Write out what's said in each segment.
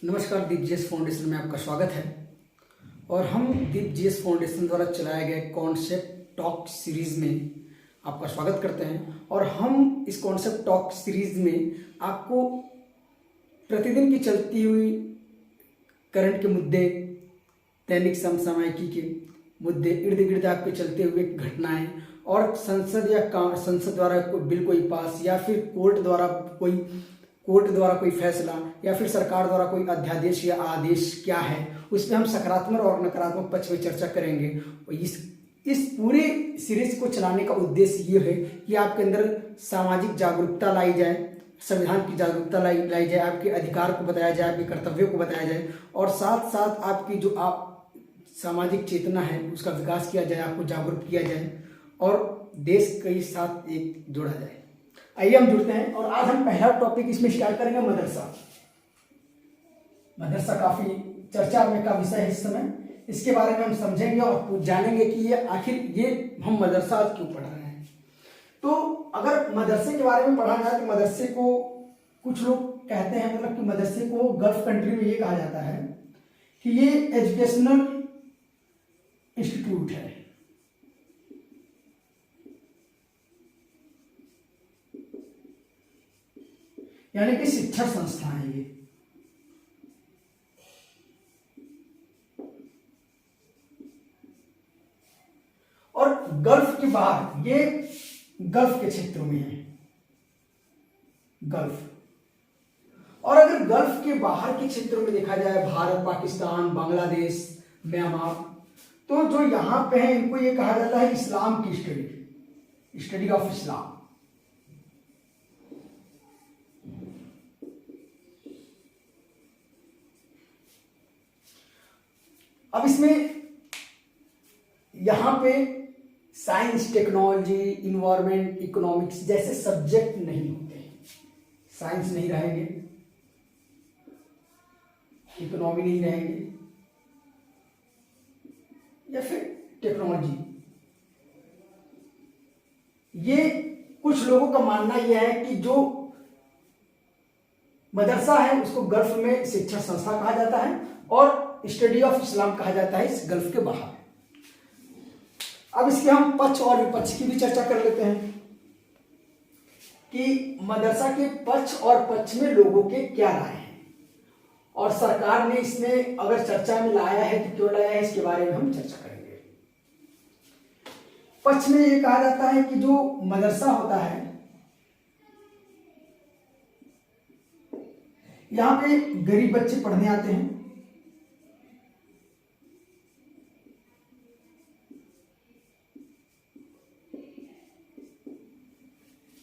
नमस्कार, दीप GS foundation में आपका स्वागत है। और हम दीप जीएस फाउंडेशन द्वारा चलाए गए कॉन्सेप्ट टॉक सीरीज़ में आपका स्वागत करते हैं। और हम इस कॉन्सेप्ट टॉक सीरीज़ में आपको प्रतिदिन की चलती हुई करंट के मुद्दे, दैनिक समसामयिकी के मुद्दे, इर्द गिर्द आपके चलते हुए घटनाएं और संसद द्वारा कोई बिल कोई पास या फिर कोर्ट द्वारा कोई फैसला या फिर सरकार द्वारा कोई अध्यादेश या आदेश क्या है, उस पर हम सकारात्मक और नकारात्मक पक्ष में चर्चा करेंगे। और इस पूरे सीरीज को चलाने का उद्देश्य ये है कि आपके अंदर सामाजिक जागरूकता लाई जाए, संविधान की जागरूकता लाई जाए, आपके अधिकार को बताया जाए, आपके कर्तव्यों को बताया जाए और साथ साथ आपकी जो सामाजिक चेतना है उसका विकास किया जाए, आपको जागरूक किया जाए और देश के साथ एक जोड़ा जाए। आइए हम जुड़ते हैं और आज हम पहला टॉपिक इसमें स्टार्ट करेंगे मदरसा। मदरसा काफी चर्चा में का विषय है इस समय। इसके बारे में हम समझेंगे और जानेंगे कि ये आखिर हम मदरसा आज क्यों पढ़ रहे हैं। तो अगर मदरसे के बारे में पढ़ा जाए तो मदरसे को कुछ लोग कहते हैं, मतलब कि मदरसे को गल्फ कंट्री में ये कहा जाता है कि ये एजुकेशनल इंस्टीट्यूट है। यानी कि शिक्षा संस्था है ये। और गल्फ के बाहर, ये गल्फ के क्षेत्रों में है, गल्फ। और अगर गल्फ के बाहर के क्षेत्रों में देखा जाए, भारत, पाकिस्तान, बांग्लादेश, म्यांमार, तो जो यहां पे है इनको ये कहा जाता है इस्लाम की स्टडी ऑफ इस्लाम। अब इसमें यहां पे साइंस, टेक्नोलॉजी, इन्वायरमेंट, इकोनॉमिक्स जैसे सब्जेक्ट नहीं होते हैं। साइंस नहीं रहेंगे, इकोनॉमी नहीं रहेंगे या फिर टेक्नोलॉजी। ये कुछ लोगों का मानना यह है कि जो मदरसा है उसको गल्फ में शिक्षा संस्था कहा जाता है और स्टडी ऑफ इस्लाम कहा जाता है इस गल्फ के बाहर। अब इसके हम पक्ष और विपक्ष की भी चर्चा कर लेते हैं कि मदरसा के पक्ष और पक्ष में लोगों के क्या राय है और सरकार ने इसमें अगर चर्चा में लाया है तो क्यों लाया है, इसके बारे में हम चर्चा करेंगे। पक्ष में ये कहा जाता है कि जो मदरसा होता है, यहां पे गरीब बच्चे पढ़ने आते हैं।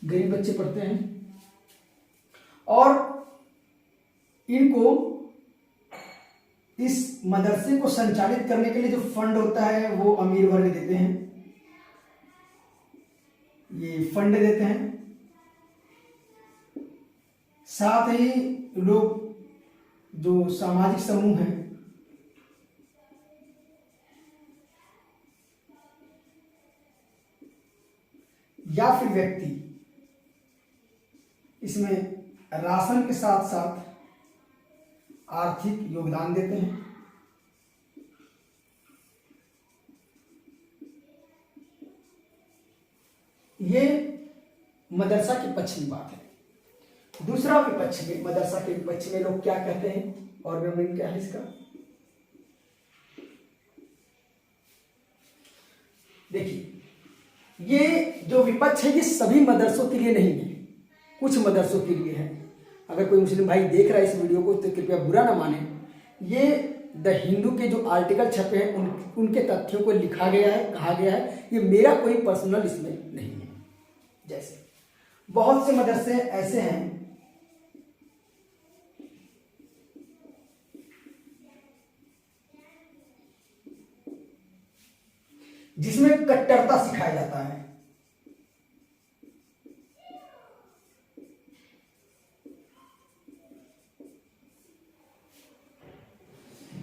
गरीब बच्चे पढ़ते हैं और इनको इस मदरसे को संचालित करने के लिए जो फंड होता है वो अमीर वर्ग देते हैं, ये फंड देते हैं। साथ ही लोग जो सामाजिक समूह हैं या फिर व्यक्ति इसमें राशन के साथ साथ आर्थिक योगदान देते हैं। ये मदरसा के पक्ष की बात है। दूसरा विपक्ष में, मदरसा के विपक्ष में लोग क्या कहते हैं और विवरण क्या है इसका, देखिए। ये जो विपक्ष है ये सभी मदरसों के लिए नहीं है, कुछ मदरसों के लिए है। अगर कोई मुस्लिम भाई देख रहा है इस वीडियो को तो कृपया बुरा ना माने। ये द हिंदू के जो आर्टिकल छपे हैं उनके तथ्यों को लिखा गया है, कहा गया है। ये मेरा कोई पर्सनल इसमें नहीं है। जैसे बहुत से मदरसे ऐसे हैं जिसमें कट्टरता सिखाया जाता है।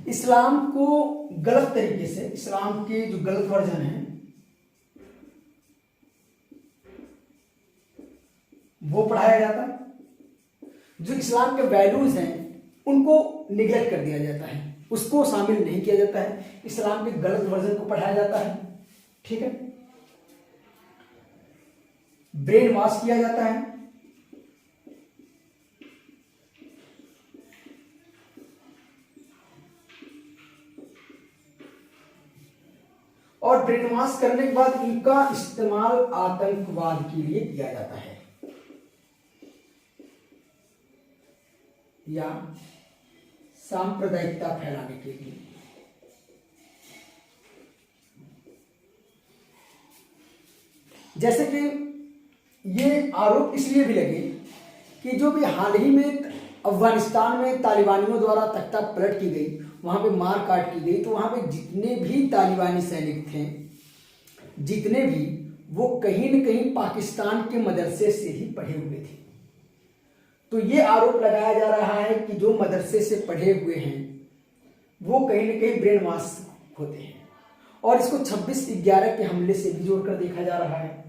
इस्लाम को गलत तरीके से, इस्लाम के जो गलत वर्जन है वो पढ़ाया जाता है। जो इस्लाम के वैल्यूज हैं उनको निगलेक्ट कर दिया जाता है, उसको शामिल नहीं किया जाता है, इस्लाम के गलत वर्जन को पढ़ाया जाता है, ठीक है, ब्रेन वॉश किया जाता है। और ब्रेन वॉश करने के बाद इनका इस्तेमाल आतंकवाद के लिए किया जाता है या सांप्रदायिकता फैलाने के लिए। जैसे कि ये आरोप इसलिए भी लगे कि जो भी हाल ही में अफगानिस्तान में तालिबानियों द्वारा तख्ता पलट की गई, वहां पे मार काट की गई, तो वहां पे जितने भी तालिबानी सैनिक थे, जितने भी, वो कहीं न कहीं पाकिस्तान के मदरसे से ही पढ़े हुए थे। तो ये आरोप लगाया जा रहा है कि जो मदरसे से पढ़े हुए हैं वो कहीं न कहीं ब्रेन वॉश होते हैं, और इसको 26/11 के हमले से भी जोड़कर देखा जा रहा है।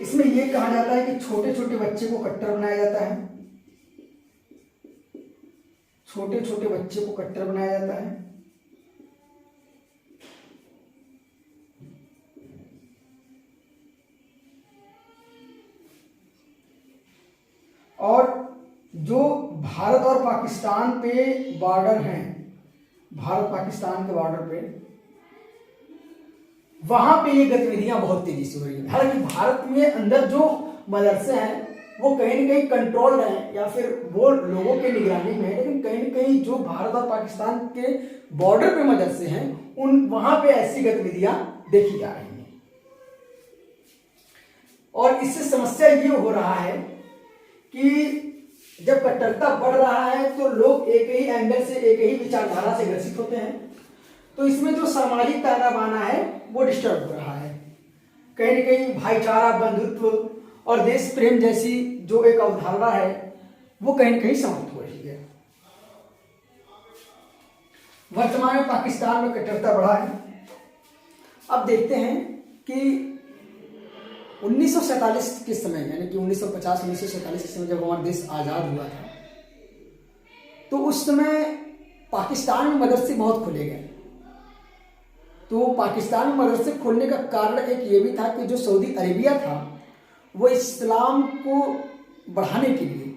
इसमें यह कहा जाता है कि छोटे छोटे बच्चे को कट्टर बनाया जाता है, छोटे छोटे बच्चे को कट्टर बनाया जाता है, और जो भारत और पाकिस्तान पे बॉर्डर हैं, भारत पाकिस्तान के बॉर्डर पे, वहां पे ये गतिविधियां बहुत तेजी से हो रही है। हालांकि भारत में अंदर जो मदरसे हैं वो कहीं न कहीं कंट्रोल हैं या फिर वो लोगों के निगरानी में है, लेकिन कहीं न कहीं जो भारत और पाकिस्तान के बॉर्डर पे मदरसे हैं उन वहां पे ऐसी गतिविधियां देखी जा रही हैं। और इससे समस्या ये हो रहा है कि जब कट्टरता बढ़ रहा है तो लोग एक ही एंगल से, एक ही विचारधारा से ग्रसित होते हैं, तो इसमें जो सामाजिक ताना बाना है वो डिस्टर्ब हो रहा है। कहीं न कहीं भाईचारा, बंधुत्व और देश प्रेम जैसी जो एक अवधारणा है वो कहीं न कहीं समाप्त हो रही है। वर्तमान में पाकिस्तान में कट्टरता बढ़ा है। अब देखते हैं कि 1947 के समय, यानी कि 1950-1947 के समय जब हमारा देश आज़ाद हुआ था, तो उस समय पाकिस्तान में मदरसे बहुत खोले गए। तो पाकिस्तान में मदरसे खोलने का कारण एक ये भी था कि जो सऊदी अरेबिया था वो इस्लाम को बढ़ाने के लिए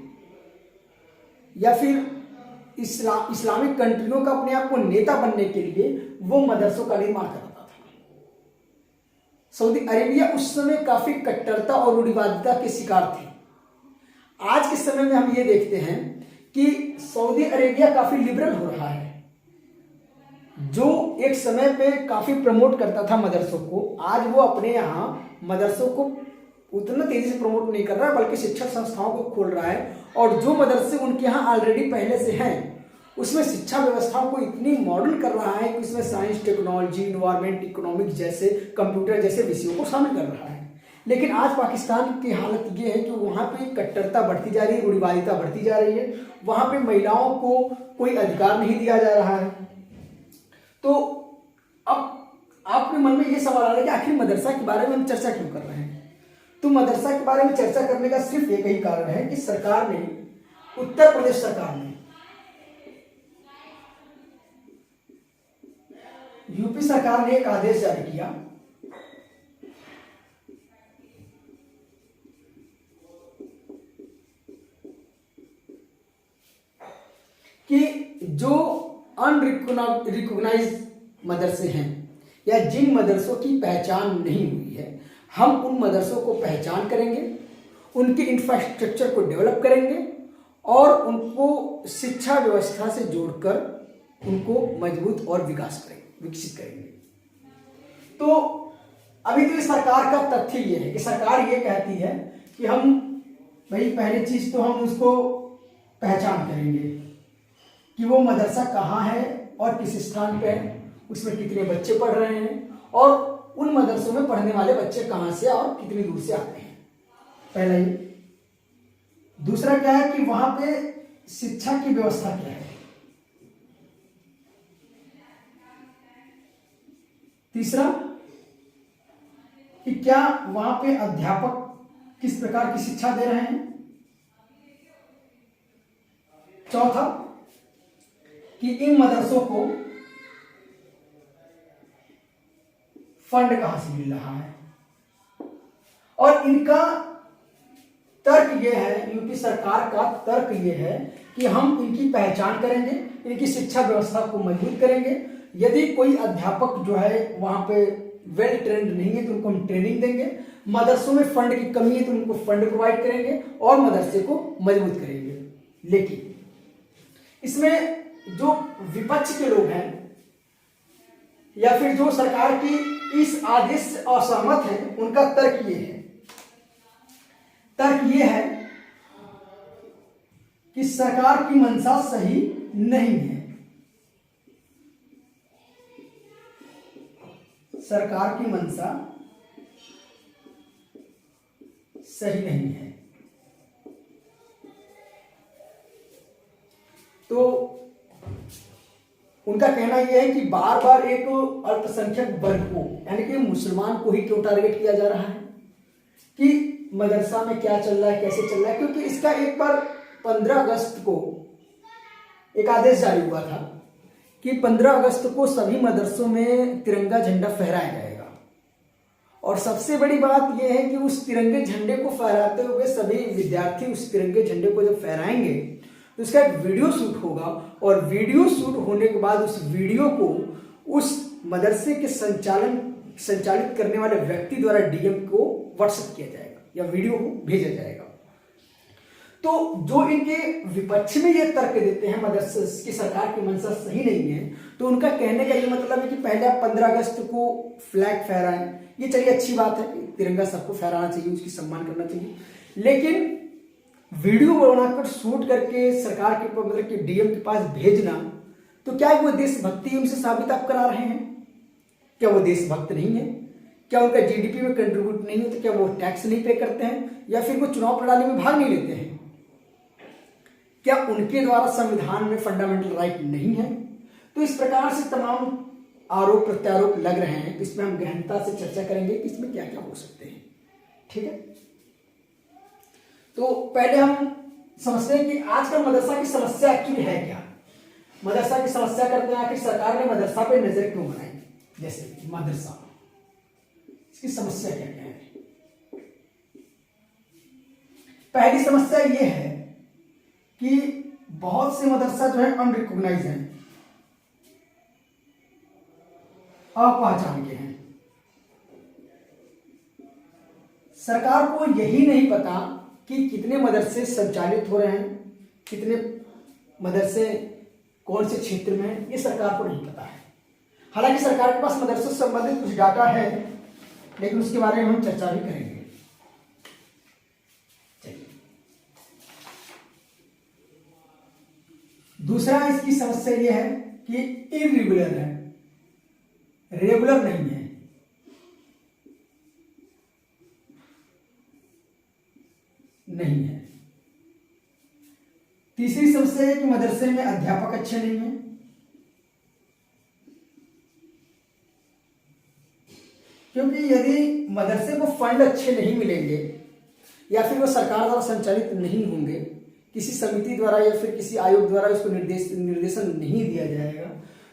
या फिर इस्लामिक कंट्रियों का अपने आप को नेता बनने के लिए वो मदरसों का निर्माण करता था। सऊदी अरेबिया उस समय काफी कट्टरता और रूढ़िवादिता के शिकार थे। आज के समय में हम ये देखते हैं कि सऊदी अरेबिया काफी लिबरल हो रहा है। जो एक समय पे काफी प्रमोट करता था मदरसों को, आज वो अपने यहाँ मदरसों को उतना तेजी से प्रमोट नहीं कर रहा है, बल्कि शिक्षण संस्थाओं को खोल रहा है। और जो मदरसे उनके यहाँ ऑलरेडी पहले से हैं उसमें शिक्षा व्यवस्थाओं को इतनी मॉडर्न कर रहा है कि उसमें साइंस, टेक्नोलॉजी, इन्वायरमेंट, इकोनॉमिक्स जैसे, कंप्यूटर जैसे विषयों को शामिल कर रहा है। लेकिन आज पाकिस्तान की हालत ये है कि वहाँ पे कट्टरता बढ़ती जा रही है, रूढ़िवादिता बढ़ती जा रही है, वहाँ पे महिलाओं को कोई अधिकार नहीं दिया जा रहा है। तो अब आपके मन में ये सवाल आ रहा है कि आखिर मदरसा के बारे में हम चर्चा क्यों कर रहे हैं? तो मदरसा के बारे में चर्चा करने का सिर्फ एक ही कारण है कि सरकार ने, उत्तर प्रदेश सरकार ने, यूपी सरकार ने एक आदेश जारी किया कि जो अनरिकॉग्नाइज्ड मदरसे हैं या जिन मदरसों की पहचान नहीं हुई है, हम उन मदरसों को पहचान करेंगे, उनके इंफ्रास्ट्रक्चर को डेवलप करेंगे और उनको शिक्षा व्यवस्था से जोड़कर उनको मजबूत और विकसित करेंगे। तो अभी तो सरकार का तथ्य ये है कि सरकार ये कहती है कि हम भाई पहली चीज तो हम उसको पहचान करेंगे कि वो मदरसा कहाँ है और किस स्थान पे है, उसमें कितने बच्चे पढ़ रहे हैं और उन मदरसों में पढ़ने वाले बच्चे कहाँ से और कितनी दूर से आते हैं, पहला ये। दूसरा क्या है कि वहां पे शिक्षा की व्यवस्था क्या है। तीसरा कि क्या वहां पे अध्यापक किस प्रकार की शिक्षा दे रहे हैं। चौथा कि इन मदरसों को फंड कहां से मिल रहा है, और इनका तर्क यह है, यूपी सरकार का तर्क यह है कि हम इनकी पहचान करेंगे, इनकी शिक्षा व्यवस्था को मजबूत करेंगे। यदि कोई अध्यापक जो है वहां पे वेल ट्रेंड नहीं है तो उनको हम ट्रेनिंग देंगे, मदरसों में फंड की कमी है तो उनको फंड प्रोवाइड करेंगे और मदरसे को मजबूत करेंगे। लेकिन इसमें जो विपक्ष के लोग हैं या फिर जो सरकार की इस आदेश से असहमत है, उनका तर्क ये है कि सरकार की मंशा सही नहीं है। सरकार की मंशा सही नहीं है। तो उनका कहना यह है कि बार बार एक अल्पसंख्यक वर्ग को, यानी कि मुसलमान को ही क्यों टारगेट किया जा रहा है कि मदरसा में क्या चल रहा है, कैसे चल रहा है। क्योंकि इसका एक बार 15 अगस्त को एक आदेश जारी हुआ था कि 15 अगस्त को सभी मदरसों में तिरंगा झंडा फहराया जाएगा, और सबसे बड़ी बात यह है कि उस तिरंगे झंडे को फहराते हुए सभी विद्यार्थी उस तिरंगे झंडे को जब फहराएंगे तो उसका एक वीडियो शूट होगा, और वीडियो शूट होने के बाद उस वीडियो को उस मदरसे के संचालित करने वाले व्यक्ति द्वारा डीएम को व्हाट्सएप किया जाएगा या वीडियो को भेजा जाएगा। तो जो इनके विपक्ष में ये तर्क देते हैं मदरसे की सरकार की मंशा सही नहीं है, तो उनका कहने का ये मतलब है कि पहले आप 15 अगस्त को फ्लैग फहराएं, ये चलिए अच्छी बात है, तिरंगा सबको फहराना चाहिए, उसकी सम्मान करना चाहिए, लेकिन वीडियो बनाकर शूट करके सरकार के मतलब कि डीएम के पास भेजना, तो क्या वो देशभक्ति उनसे साबित आप करा रहे हैं? क्या वो देशभक्त नहीं है? क्या उनका जीडीपी में कंट्रीब्यूट नहीं होता? क्या वो टैक्स नहीं पे करते हैं, या फिर वो चुनाव प्रणाली में भाग नहीं लेते हैं? क्या उनके द्वारा संविधान में फंडामेंटल राइट नहीं है? तो इस प्रकार से तमाम आरोप प्रत्यारोप लग रहे हैं, तो इसमें हम गहनता से चर्चा करेंगे कि इसमें क्या क्या हो सकते हैं। ठीक है, तो पहले हम समझते हैं कि आजकल मदरसा की समस्या एक्चुअली है क्या। मदरसा की समस्या करते हैं आखिर सरकार ने मदरसा पे नजर क्यों बनाई, जैसे मदरसा, इसकी समस्या क्या क्या है। पहली समस्या यह है कि बहुत से मदरसा जो है अनरिकॉग्नाइज है, अपहचान के हैं। सरकार को यही नहीं पता कि कितने मदरसे संचालित हो रहे हैं, कितने मदरसे कौन से क्षेत्र में हैं, ये सरकार को नहीं पता है। हालांकि सरकार के पास मदरसों से संबंधित कुछ डाटा है, लेकिन उसके बारे में हम चर्चा भी करेंगे। चलिए, दूसरा इसकी समस्या यह है कि इरेगुलर है, रेगुलर नहीं है। नहीं है। तीसरी समस्या है कि मदरसे में अध्यापक अच्छे नहीं हैं। क्योंकि यदि मदरसे को फंड अच्छे नहीं मिलेंगे या फिर वो सरकार द्वारा संचालित नहीं होंगे, किसी समिति द्वारा या फिर किसी आयोग द्वारा उसको निर्देशन नहीं दिया जाएगा,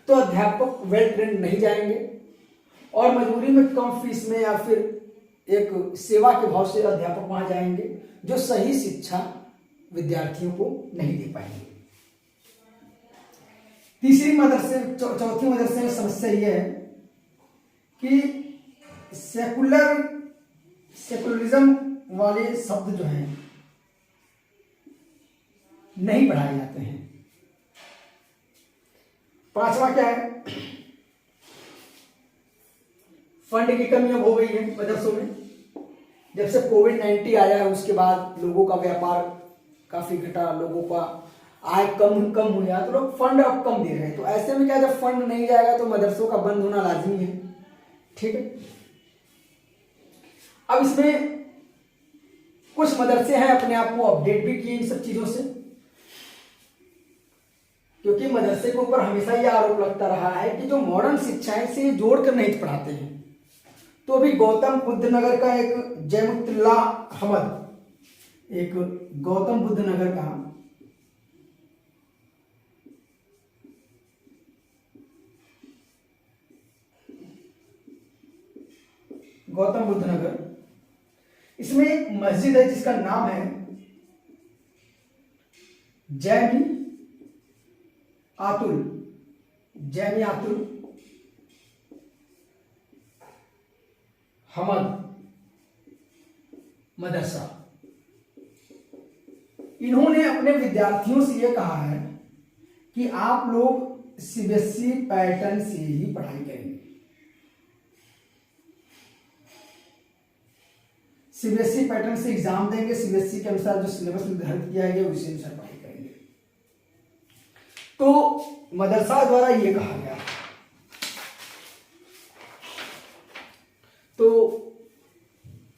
तो अध्यापक वेल ट्रेंड नहीं जाएंगे और मजबूरी में कम फीस में या फिर एक सेवा के भाव से अध्यापक वहां जाएंगे जो सही शिक्षा विद्यार्थियों को नहीं दे पाएंगे। चौथी मदरसे में समस्या यह है कि सेकुलरिज्म वाले शब्द जो हैं नहीं पढ़ाए जाते हैं। पांचवा क्या है, फंड की कमी अब हो गई है मदरसों में। जब से कोविड-19 आया है उसके बाद लोगों का व्यापार काफी घटा, लोगों का आय कम हुआ, तो लोग फंड अब कम दे रहे हैं। तो ऐसे में क्या, जब फंड नहीं जाएगा तो मदरसों का बंद होना लाजमी है। ठीक है, अब इसमें कुछ मदरसे हैं अपने आप को अपडेट भी किए इन सब चीजों से, क्योंकि मदरसे के ऊपर हमेशा यह आरोप लगता रहा है कि जो मॉडर्न शिक्षा है इसे जोड़कर नहीं पढ़ाते हैं। तो अभी गौतम बुद्ध नगर का एक जैमुतुल्लाह अहमद, एक गौतम बुद्ध नगर का गौतम बुद्ध नगर। इसमें एक मस्जिद है जिसका नाम है जैमी आतुल हमद मदरसा। इन्होंने अपने विद्यार्थियों से यह कहा है कि आप लोग सीबीएसई पैटर्न से ही पढ़ाई करेंगे, सीबीएसई पैटर्न से एग्जाम देंगे, सीबीएसई के अनुसार जो सिलेबस निर्धारित किया गया उसी अनुसार पढ़ाई करेंगे। तो मदरसा द्वारा यह कहा गया। तो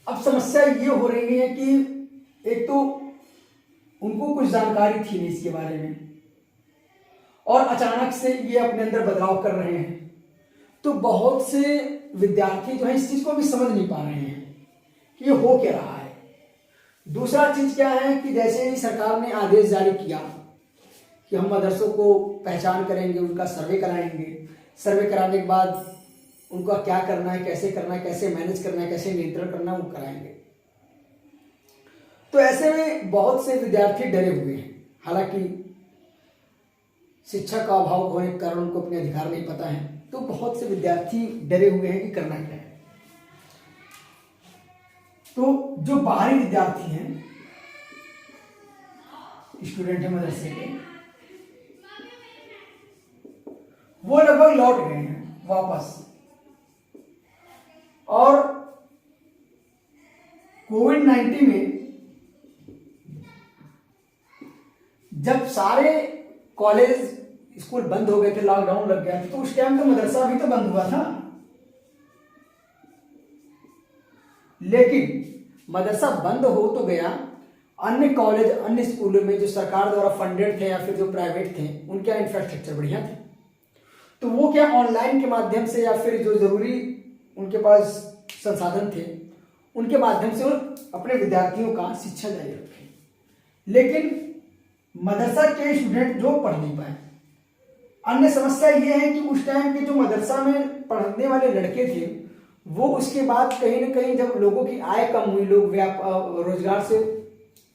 अब समस्या ये हो रही है कि एक तो उनको कुछ जानकारी थी नहीं इसके बारे में, और अचानक से ये अपने अंदर बदलाव कर रहे हैं, तो बहुत से विद्यार्थी जो है इस चीज को भी समझ नहीं पा रहे हैं कि ये हो क्या रहा है। दूसरा चीज क्या है कि जैसे ही सरकार ने आदेश जारी किया कि हम मदरसों को पहचान करेंगे, उनका सर्वे कराएंगे, सर्वे कराने के बाद उनका क्या करना है, कैसे मैनेज करना है, कैसे नियंत्रण करना है, वो कराएंगे। तो ऐसे में बहुत से विद्यार्थी डरे हुए हैं। हालांकि शिक्षा का अभाव होने के कारण उनको अपने अधिकार नहीं पता है, तो बहुत से विद्यार्थी डरे हुए हैं कि करना क्या है। तो जो बाहरी विद्यार्थी हैं, स्टूडेंट है मदरसे के, वो लगभग लौट गए हैं वापस। और कोविड-19 में जब सारे कॉलेज स्कूल बंद हो गए थे, लॉकडाउन लग गया था, तो उस टाइम तो मदरसा भी तो बंद हुआ था। लेकिन मदरसा बंद हो तो गया, अन्य कॉलेज अन्य स्कूलों में जो सरकार द्वारा फंडेड थे या फिर जो प्राइवेट थे, उनके इंफ्रास्ट्रक्चर बढ़िया थे, तो वो क्या ऑनलाइन के माध्यम से या फिर जो जरूरी उनके पास संसाधन थे उनके माध्यम से वो अपने विद्यार्थियों का शिक्षा जारी रखे। लेकिन मदरसा के स्टूडेंट जो पढ़ नहीं पाए। अन्य समस्या ये है कि उस टाइम के जो मदरसा में पढ़ने वाले लड़के थे, वो उसके बाद कहीं ना कहीं जब लोगों की आय कम हुई, लोग रोजगार से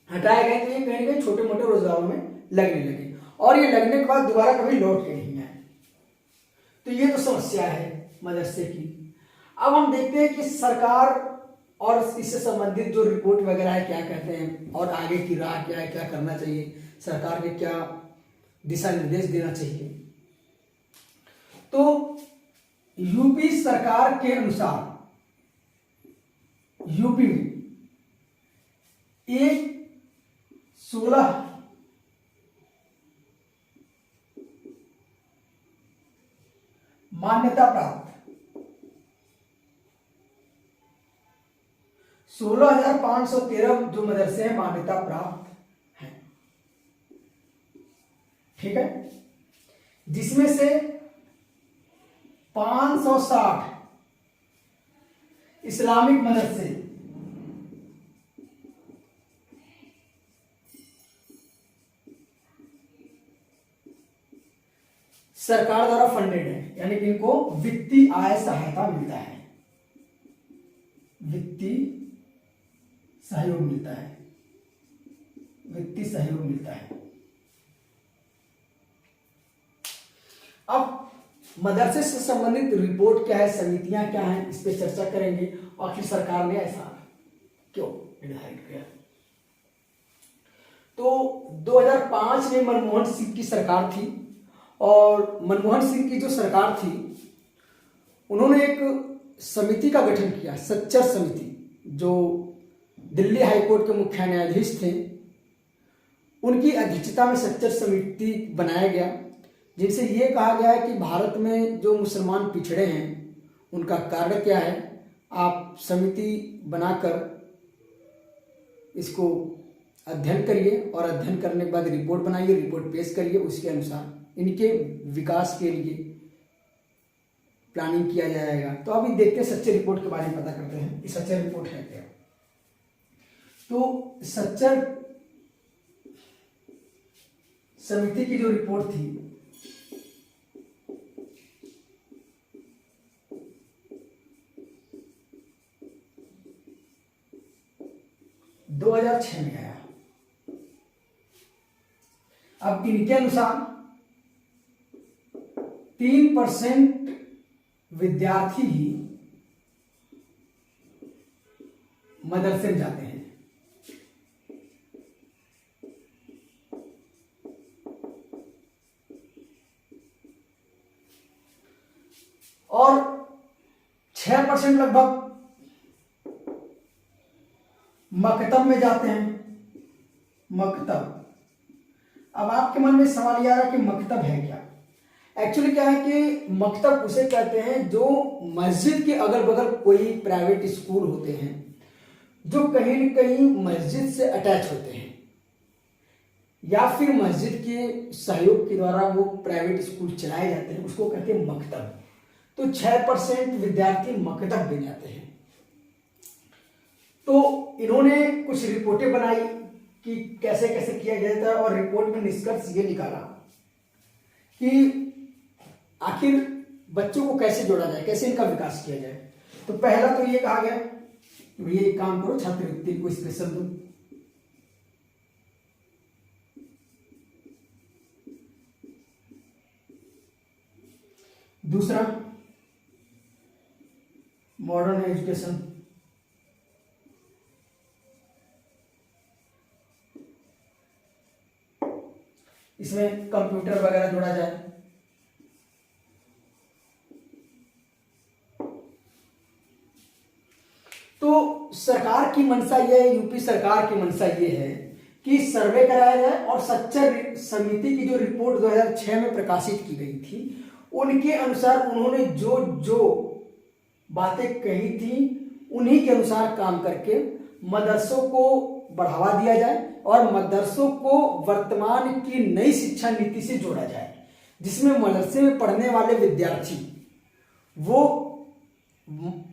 हटाए गए, तो ये कहीं ना कहीं छोटे मोटे रोजगारों में लगने लगे, और ये लगने के बाद दोबारा कभी लौट के नहीं आए। तो ये तो समस्या है मदरसे की। अब हम देखते हैं कि सरकार और इससे संबंधित जो रिपोर्ट वगैरह है क्या कहते हैं, और आगे की राह क्या है, क्या करना चाहिए, सरकार के क्या दिशा निर्देश देना चाहिए। तो यूपी सरकार के अनुसार यूपी में एक 16 मान्यता प्राप्त 16,513 जो मदरसे हैं मान्यता प्राप्त हैं, ठीक है, जिसमें से 560 इस्लामिक मदरसे सरकार द्वारा फंडेड है, यानी कि इनको वित्तीय आय सहायता मिलता है, वित्तीय सहयोग मिलता है, वित्तीय सहयोग मिलता है। अब मदरसे से संबंधित रिपोर्ट क्या है, समितियां क्या हैं, इस पे चर्चा करेंगे। आखिर सरकार ने ऐसा क्यों निर्धारित किया। तो 2005 में मनमोहन सिंह की सरकार थी, और मनमोहन सिंह की जो सरकार थी उन्होंने एक समिति का गठन किया, सच्चर समिति, जो दिल्ली हाईकोर्ट के मुख्य न्यायाधीश थे, उनकी अध्यक्षता में सच्चर समिति बनाया गया, जिनसे ये कहा गया है कि भारत में जो मुसलमान पिछड़े हैं उनका कारण क्या है, आप समिति बनाकर इसको अध्ययन करिए, और अध्ययन करने के बाद रिपोर्ट बनाइए, रिपोर्ट पेश करिए, उसके अनुसार इनके विकास के लिए प्लानिंग किया जाएगा। तो अभी देखते हैं सच्चर रिपोर्ट के बारे में पता करते हैं कि सच्चर रिपोर्ट है क्या। तो सच्चर समिति की जो रिपोर्ट थी 2006 में आया। अब इनके अनुसार 3% विद्यार्थी ही मदरसे में जाते हैं। और 6% लगभग मकतब में जाते हैं। मकतब। अब आपके मन में सवाल ये आ रहा है कि मकतब है क्या? एक्चुअली क्या है कि मकतब उसे कहते हैं जो मस्जिद के अगल बगल कोई प्राइवेट स्कूल होते हैं जो कहीं न कहीं मस्जिद से अटैच होते हैं, या फिर मस्जिद के सहयोग के द्वारा वो प्राइवेट स्कूल चलाए जाते हैं, उसको कहते हैं मकतब। तो 6% विद्यार्थी मकतब में जाते हैं। तो इन्होंने कुछ रिपोर्टें बनाई कि कैसे कैसे किया जाता है, और रिपोर्ट में निष्कर्ष ये निकाला कि आखिर बच्चों को कैसे जोड़ा जाए, कैसे इनका विकास किया जाए। तो पहला तो ये कहा गया कि ये काम करो, छात्रवृत्ति को स्पेशल दो। दूसरा, मॉडर्न एजुकेशन। इसमें कंप्यूटर वगैरह जोड़ा जाए। तो सरकार की मंशा यह है, यूपी सरकार की मंशा यह है कि सर्वे कराया जाए और सच्चर समिति की जो रिपोर्ट 2006 में प्रकाशित की गई थी उनके अनुसार उन्होंने जो जो बातें कही थी उन्हीं के अनुसार काम करके मदरसों को बढ़ावा दिया जाए और मदरसों को वर्तमान की नई शिक्षा नीति से जोड़ा जाए, जिसमें मदरसे में पढ़ने वाले विद्यार्थी वो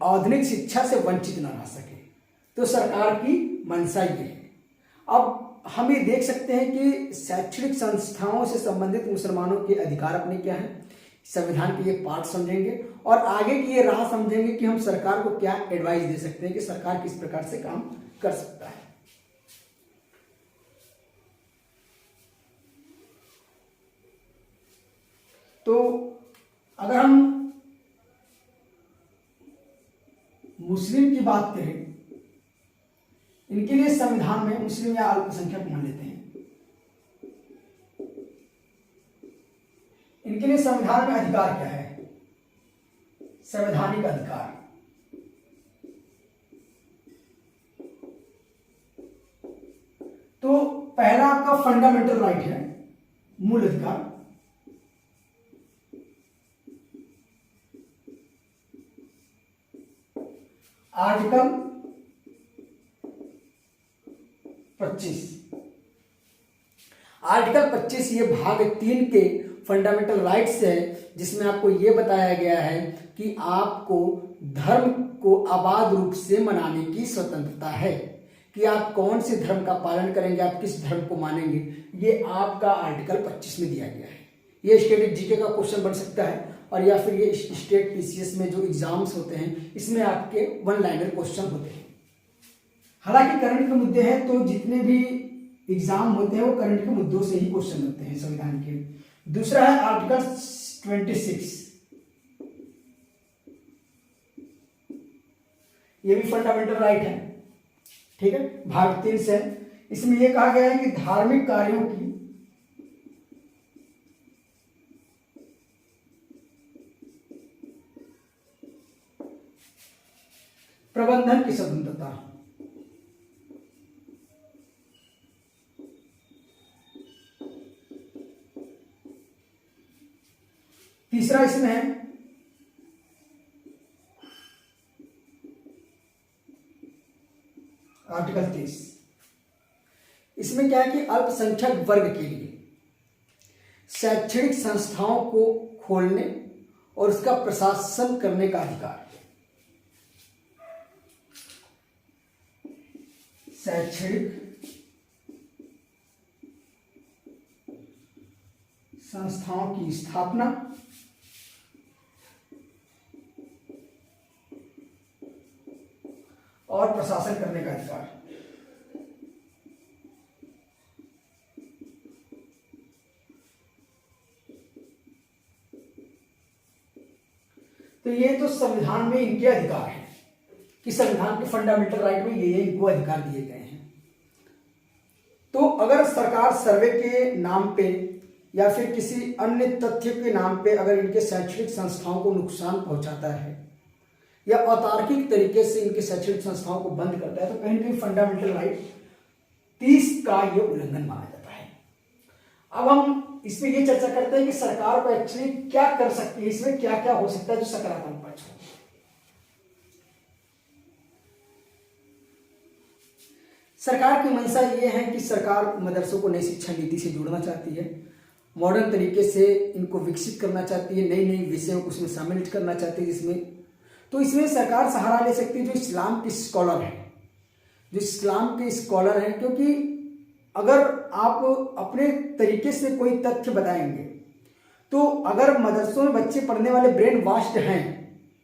आधुनिक शिक्षा से वंचित न रह सके। तो सरकार की मंशा ये है। अब हम ये देख सकते हैं कि शैक्षणिक संस्थाओं से संबंधित मुसलमानों के अधिकार अपने क्या हैं, संविधान के ये पार्ट समझेंगे और आगे की ये राह समझेंगे कि हम सरकार को क्या एडवाइस दे सकते हैं कि सरकार किस प्रकार से काम कर सकता है। तो अगर हम मुस्लिम की बात करें, इनके लिए संविधान में मुस्लिम या अल्पसंख्यक मान लेते हैं, इनके लिए संविधान में अधिकार क्या है? संवैधानिक अधिकार। तो पहला आपका फंडामेंटल राइट है, मूल अधिकार। आर्टिकल 25। आर्टिकल 25 ये भाग 3 के फंडामेंटल राइट्स है, जिसमें आपको यह बताया गया है कि आपको धर्म को आबाद रूप से मनाने की स्वतंत्रता है, कि आप कौन से धर्म का पालन करेंगे, आप किस धर्म को मानेंगे, ये आपका आर्टिकल 25 में दिया गया है। ये स्टेट जीके का क्वेश्चन बन सकता है और या फिर ये स्टेट पीसीएस में जो एग्जाम्स होते हैं इसमें आपके वन लाइनर क्वेश्चन होते हैं। हालांकि करंट के मुद्दे हैं तो जितने भी एग्जाम होते हैं वो करंट के मुद्दों से ही क्वेश्चन होते हैं संविधान के। दूसरा है आर्टिकल 26, ये भी फंडामेंटल राइट है, ठीक है, भाग 3 से। इसमें यह कहा गया है कि धार्मिक कार्यों की प्रबंधन की स्वतंत्रता। तीसरा इसमें है आर्टिकल 30। इसमें क्या है कि अल्पसंख्यक वर्ग के लिए शैक्षणिक संस्थाओं को खोलने और उसका प्रशासन करने का अधिकार। शैक्षणिक संस्थाओं की स्थापना और प्रशासन करने का अधिकार। तो ये तो संविधान में इनके अधिकार हैं कि संविधान के फंडामेंटल राइट में ये इनको अधिकार दिए गए हैं। तो अगर सरकार सर्वे के नाम पे या फिर किसी अन्य तथ्य के नाम पे अगर इनके शैक्षणिक संस्थाओं को नुकसान पहुंचाता है या अतार्किक तरीके से इनके शैक्षणिक संस्थाओं को बंद करता है तो कहीं ना कहीं फंडामेंटल राइट 30 का ये उल्लंघन माना जाता है। अब हम इसमें ये चर्चा करते हैं कि सरकार को एक्चुअली क्या कर सकती है, इसमें क्या क्या हो सकता है जो सकारात्मक पक्ष हो। सरकार की मंशा ये है कि सरकार मदरसों को नई शिक्षा नीति से जोड़ना चाहती है, मॉडर्न तरीके से इनको विकसित करना चाहती है, नई नई विषयों को उसमें शामिल करना चाहती है, इसमें सरकार सहारा ले सकती है जो इस्लाम के स्कॉलर हैं, क्योंकि अगर आप अपने तरीके से कोई तथ्य बताएंगे तो अगर मदरसों में बच्चे पढ़ने वाले ब्रेन वॉश्ड हैं,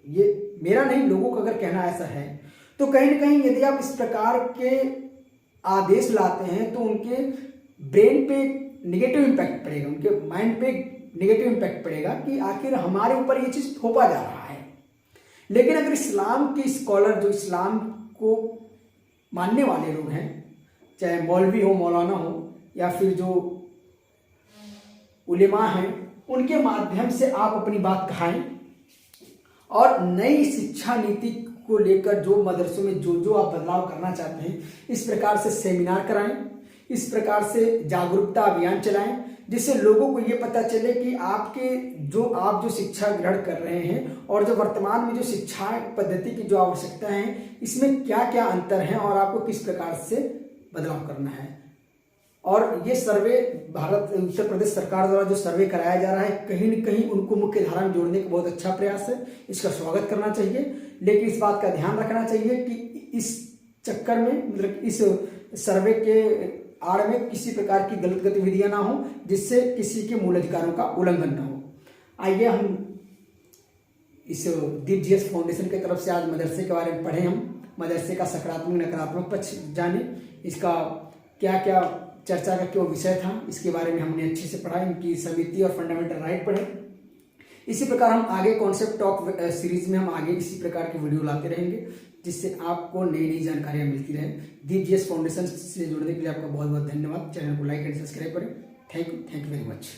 ये मेरा नहीं लोगों का अगर कहना ऐसा है, तो कहीं ना कहीं यदि आप इस प्रकार के आदेश लाते हैं तो उनके ब्रेन पे नेगेटिव इम्पैक्ट पड़ेगा, उनके माइंड पे नेगेटिव इम्पैक्ट पड़ेगा कि आखिर हमारे ऊपर ये चीज़ थोपा जा रहा है। लेकिन अगर इस्लाम के स्कॉलर जो इस्लाम को मानने वाले लोग हैं, चाहे मौलवी हो, मौलाना हो या फिर जो उलेमा हैं, उनके माध्यम से आप अपनी बात कहाएं और नई शिक्षा नीति को लेकर जो मदरसों में जो आप बदलाव करना चाहते हैं, इस प्रकार से सेमिनार कराएं, इस प्रकार से जागरूकता अभियान चलाएं, जिससे लोगों को ये पता चले कि आप जो शिक्षा ग्रहण कर रहे हैं और जो वर्तमान में जो शिक्षा पद्धति की जो आवश्यकता है, इसमें क्या क्या अंतर हैं और आपको किस प्रकार से बदलाव करना है। और ये सर्वे उत्तर प्रदेश सरकार द्वारा जो सर्वे कराया जा रहा है, कहीं न कहीं उनको मुख्य धारा में जोड़ने का बहुत अच्छा प्रयास है, इसका स्वागत करना चाहिए। लेकिन इस बात का ध्यान रखना चाहिए कि इस चक्कर में मतलब इस सर्वे के आड़ में किसी प्रकार की गलत गतिविधियां ना हो, जिससे किसी के मूल अधिकारों का उल्लंघन ना हो। आइए हम इस दीप जीएस फाउंडेशन की तरफ से आज मदरसे के बारे में पढ़ें, हम मदरसे का सकारात्मक नकारात्मक पक्ष जाने, इसका क्या क्या चर्चा का क्यों विषय था, इसके बारे में हमने अच्छे से पढ़ा, इनकी समिति और फंडामेंटल राइट पढ़े। इसी प्रकार हम आगे कॉन्सेप्ट टॉक सीरीज में हम आगे इसी प्रकार के वीडियो लाते रहेंगे, जिससे आपको नई नई जानकारियां मिलती रहे। दीप जीएस फाउंडेशन से जुड़ने के लिए आपका बहुत बहुत धन्यवाद। चैनल को लाइक एंड सब्सक्राइब करें। Thank you very much.